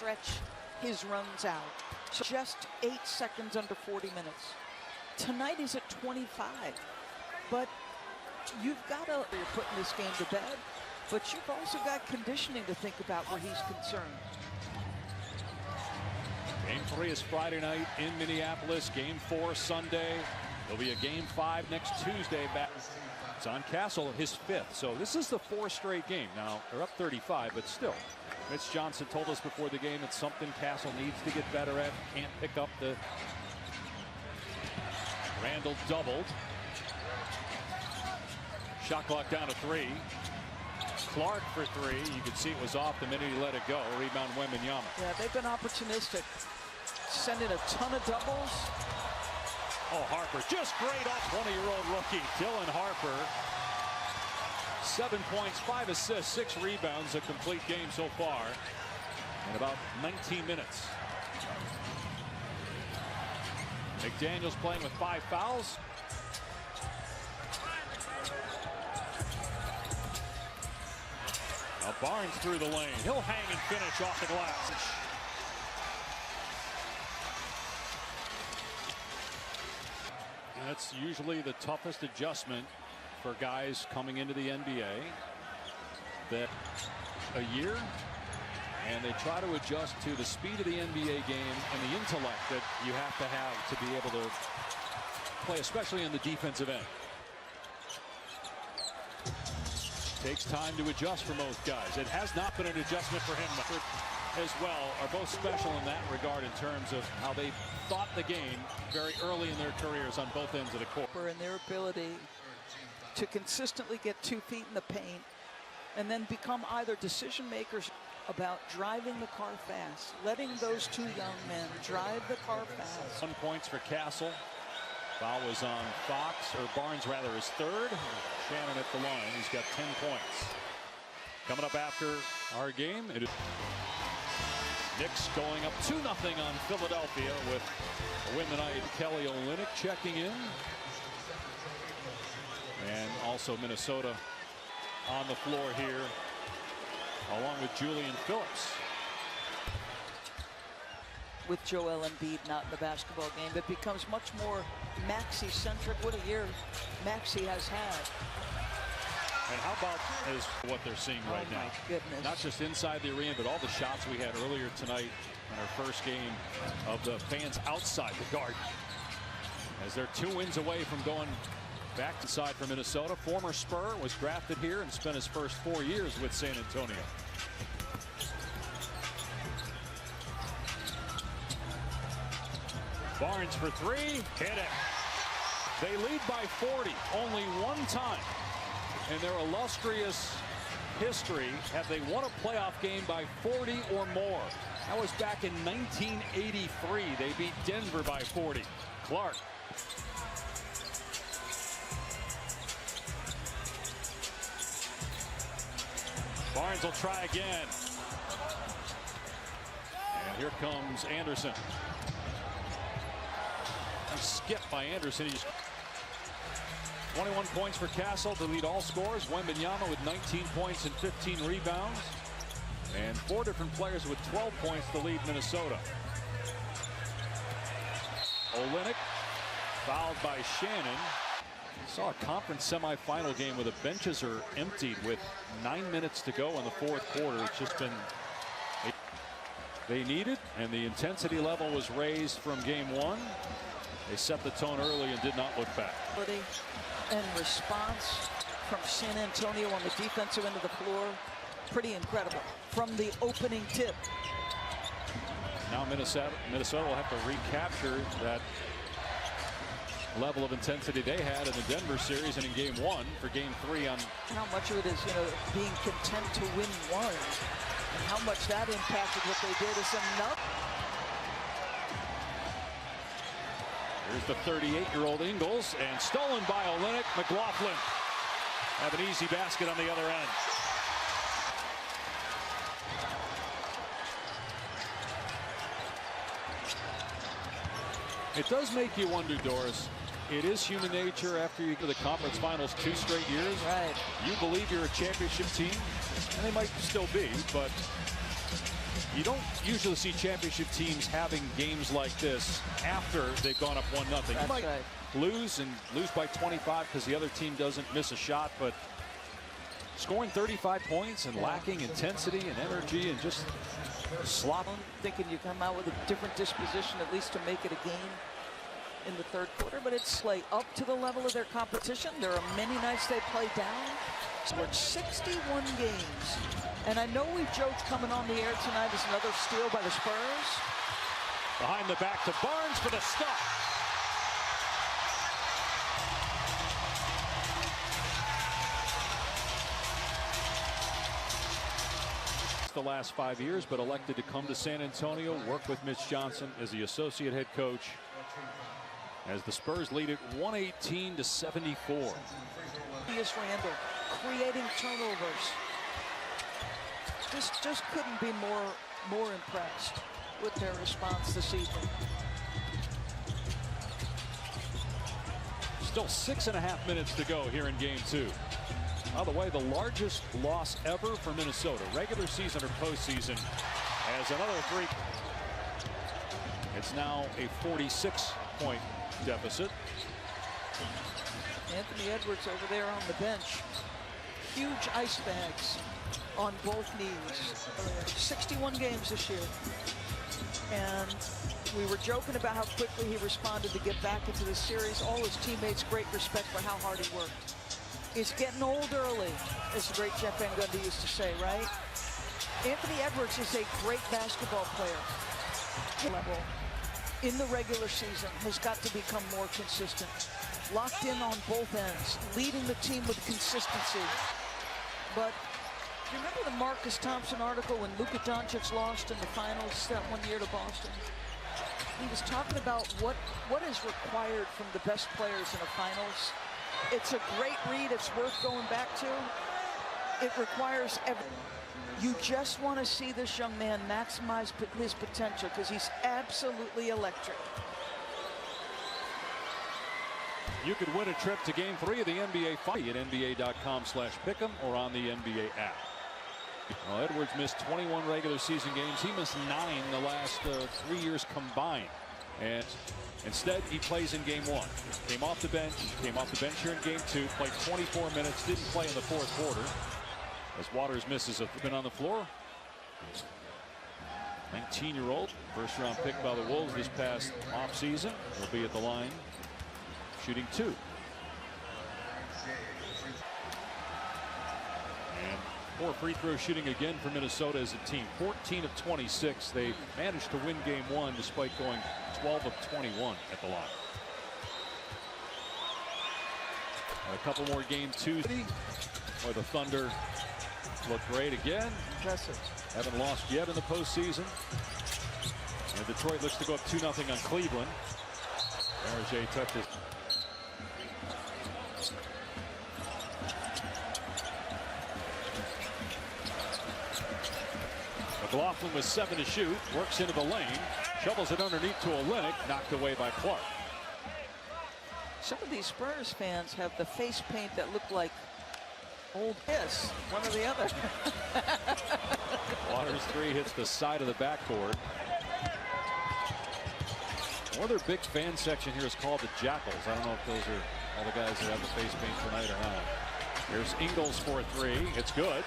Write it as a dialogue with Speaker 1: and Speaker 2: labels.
Speaker 1: stretch his runs out. So just 8 seconds under 40 minutes. Tonight he's at 25. But you've got to, you're putting this game to bed, but you've also got conditioning to think about where he's concerned.
Speaker 2: Game 3 is Friday night in Minneapolis. Game 4 Sunday. There'll be a Game 5 next Tuesday. It's on Castle, his 5th. So this is the 4th straight game. Now, they're up 35, but still. Mitch Johnson told us before the game it's something Castle needs to get better at. Can't pick up the... Randall doubled. Shot clock down to 3. Clark for 3. You could see it was off the minute he let it go. Rebound Wembanyama.
Speaker 1: Yeah, they've been opportunistic. Sending a ton of doubles.
Speaker 2: Oh, Harper just great off 20-year-old rookie Dylan Harper. 7 points, 5 assists, 6 rebounds, a complete game so far in about 19 minutes. McDaniels playing with 5 fouls. Now Barnes through the lane. He'll hang and finish off the glass. That's usually the toughest adjustment for guys coming into the NBA. That a year, and they try to adjust to the speed of the NBA game and the intellect that you have to be able to play, especially in the defensive end. Takes time to adjust for most guys. It has not been an adjustment for him as well. Are both special in that regard in terms of how they thought the game very early in their careers on both ends of the court.
Speaker 1: And their ability to consistently get 2 feet in the paint and then become either decision makers about driving the car fast, letting those 2 young men drive the car fast.
Speaker 2: 1 point for Castle. Foul was on Fox, or Barnes rather, his 3rd. Shannon at the line. He's got 10 points. Coming up after our game, it is Knicks going up 2-0 on Philadelphia with a win tonight. Kelly Olynyk checking in. And also Minnesota on the floor here, along with Julian Phillips.
Speaker 1: With Joel Embiid not in the basketball game, it becomes much more Maxey-centric. What a year Maxey has had.
Speaker 2: And how about is what they're seeing right now?
Speaker 1: My goodness.
Speaker 2: Not just inside the arena, but all the shots we had earlier tonight in our first game of the fans outside the Garden. As they're 2 wins away from going back inside for Minnesota. Former Spur, was drafted here and spent his first 4 years with San Antonio. Barnes for 3, hit it. They lead by 40 only 1 time in their illustrious history have they won a playoff game by 40 or more. That was back in 1983. They beat Denver by 40. Clark. Barnes will try again. And here comes Anderson. Skipped by Anderson. He's 21 points for Castle to lead all scorers. Wembanyama with 19 points and 15 rebounds. And 4 different players with 12 points to lead Minnesota. Olynyk fouled by Shannon. Saw a conference semifinal game where the benches are emptied with 9 minutes to go in the 4th quarter. It's just been, they need it, and the intensity level was raised from game 1. They set the tone early and did not look back.
Speaker 1: And response from San Antonio on the defensive end of the floor, pretty incredible from the opening tip.
Speaker 2: Now Minnesota will have to recapture that level of intensity they had in the Denver series and in game 1 for game 3 on.
Speaker 1: How much of it is, being content to win 1, and how much that impacted what they did is enough.
Speaker 2: Here's the 38-year-old Ingles, and stolen by Olynyk. McLaughlin have an easy basket on the other end. It does make you wonder, Doris. It is human nature after you go to the conference finals 2 straight years.
Speaker 1: Right.
Speaker 2: You believe you're a championship team, and they might still be, but You don't usually see championship teams having games like this after they've gone up 1-0. You might lose by 25 because the other team doesn't miss a shot, but scoring 35 points and lacking intensity and energy and just slop.
Speaker 1: Thinking you come out with a different disposition at least to make it a game in the third quarter, but it's like up to the level of their competition. There are many nights they play down. Scored 61 games. And I know we've joked coming on the air tonight is another steal by the Spurs.
Speaker 2: Behind the back to Barnes for the stop. The last 5 years, but elected to come to San Antonio, work with Mitch Johnson as the associate head coach, as the Spurs lead it 118-74.
Speaker 1: Randall creating turnovers. Just couldn't be more impressed with their response this evening.
Speaker 2: Still 6.5 minutes to go here in game 2. By the way, the largest loss ever for Minnesota, regular season or postseason, as another 3. It's now a 46-point deficit.
Speaker 1: Anthony Edwards over there on the bench. Huge ice bags on both knees. 61 games this year. And we were joking about how quickly he responded to get back into the series. All his teammates, great respect for how hard he worked. He's getting old early, as the great Jeff Van Gundy used to say, right? Anthony Edwards is a great basketball player. Level in the regular season has got to become more consistent. Locked in on both ends, leading the team with consistency. But do you remember the Marcus Thompson article when Luka Doncic lost in the finals that one year to Boston? He was talking about what is required from the best players in the finals. It's a great read. It's worth going back to. It requires everything. You just want to see this young man maximize his potential because he's absolutely electric.
Speaker 2: You could win a trip to game 3 of the NBA fight at NBA.com/pick'em or on the NBA app. Well, Edwards missed 21 regular season games. He missed 9 the last 3 years combined. And instead, he plays in game 1. Came off the bench here in game 2, played 24 minutes, didn't play in the fourth quarter. As Waters misses a been on the floor. 19-year-old, first-round pick by the Wolves this past offseason, will be at the line, shooting 2. And poor free throw shooting again for Minnesota as a team. 14 of 26. They managed to win game 1 despite going 12 of 21 at the line. And a couple more game 2 where the Thunder look great again.
Speaker 1: Impressive.
Speaker 2: Haven't lost yet in the postseason. And Detroit looks to go up 2-0 on Cleveland. RJ touches. McLaughlin with 7 to shoot, works into the lane, shovels it underneath to Olynyk, knocked away by Clark.
Speaker 1: Some of these Spurs fans have the face paint that look like old piss, one or the other.
Speaker 2: Waters 3 hits the side of the backboard. One of their big fan section here is called the Jackals. I don't know if those are all the guys that have the face paint tonight or not. Here's Ingles for 3. It's good.